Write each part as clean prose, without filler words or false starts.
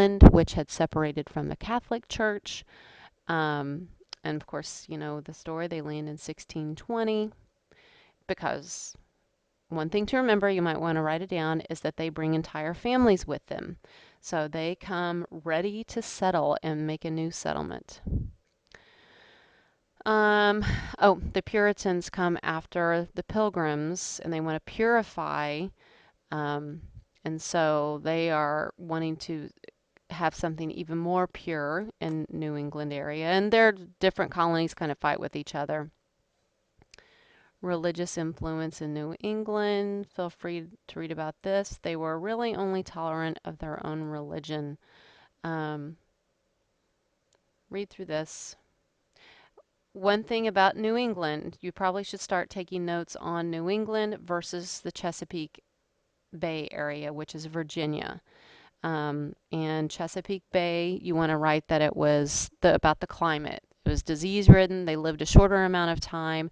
England, which had separated from the Catholic Church. And of course, you know the story, they land in 1620 because one thing to remember, you might want to write it down, is that they bring entire families with them. So they come ready to settle and make a new settlement. Um, oh, the Puritans come after the Pilgrims and they want to purify. Um, and so they are wanting to have something even more pure in New England area. And their different colonies kind of fight with each other. Religious influence in New England. Feel free to read about this. They were really only tolerant of their own religion. Um, read through this. One thing about New England, you probably should start taking notes on New England versus the Chesapeake Bay area, which is Virginia. And Chesapeake Bay, you want to write that it was about the climate. It was disease-ridden. They lived a shorter amount of time.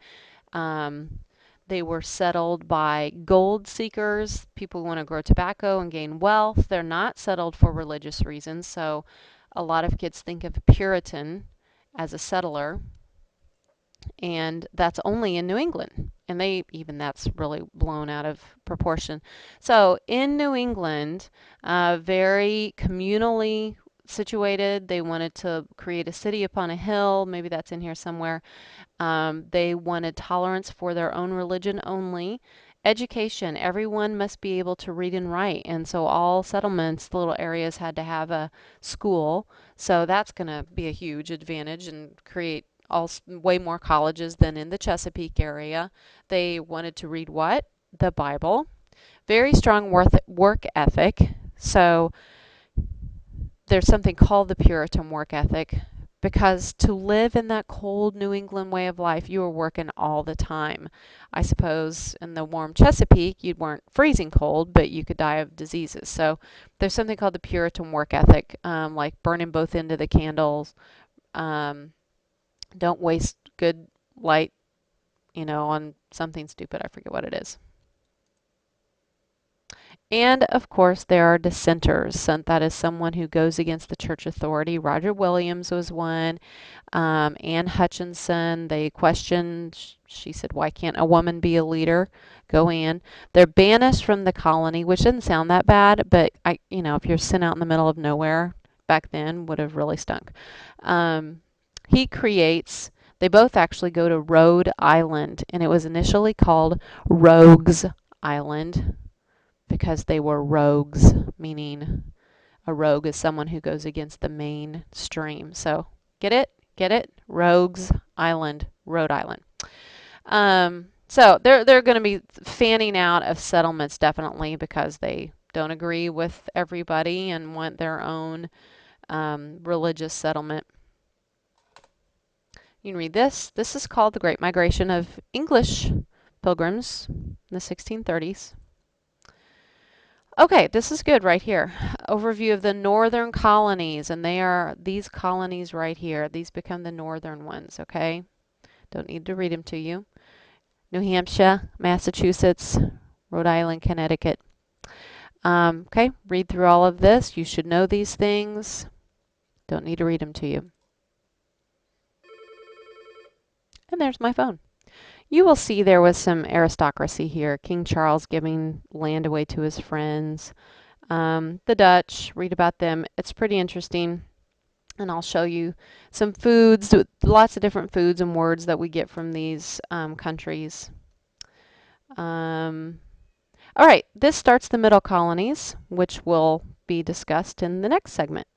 Um, they were settled by gold seekers, people who want to grow tobacco and gain wealth. They're not settled for religious reasons. So a lot of kids think of a Puritan as a settler, and that's only in New England. And that's really blown out of proportion. So in New England, very communally situated. They wanted to create a city upon a hill. Maybe that's in here somewhere. They wanted tolerance for their own religion only. Education, everyone must be able to read and write. And so all settlements, little areas had to have a school. So that's going to be a huge advantage and create way more colleges than in the Chesapeake area. They wanted to read what? The Bible. Very strong work ethic. So there's something called the Puritan work ethic, because to live in that cold New England way of life, you were working all the time. I suppose in the warm Chesapeake, you weren't freezing cold, but you could die of diseases. So there's something called the Puritan work ethic, like burning both ends of the candles. Um, don't waste good light, on something stupid. I forget what it is. And of course, there are dissenters. That is someone who goes against the church authority. Roger Williams was one. Anne Hutchinson, they questioned, she said, why can't a woman be a leader? Go Anne. They're banished from the colony, which doesn't sound that bad, but if you're sent out in the middle of nowhere back then, would have really stunk. He creates, they both actually go to Rhode Island, and it was initially called Rogues Island because they were rogues, meaning a rogue is someone who goes against the mainstream. So get it? Get it? Rogues Island, Rhode Island. So they're going to be fanning out of settlements definitely because they don't agree with everybody and want their own religious settlement. You can read this. This is called the Great Migration of English Pilgrims in the 1630s. Okay, this is good right here. Overview of the northern colonies, and they are these colonies right here. These become the northern ones, okay? Don't need to read them to you. New Hampshire, Massachusetts, Rhode Island, Connecticut. Okay, read through all of this. You should know these things. Don't need to read them to you. And there's my phone. You will see there was some aristocracy here. King Charles giving land away to his friends. The Dutch, read about them. It's pretty interesting. And I'll show you some foods, lots of different foods and words that we get from these countries. All right, this starts the middle colonies, which will be discussed in the next segment.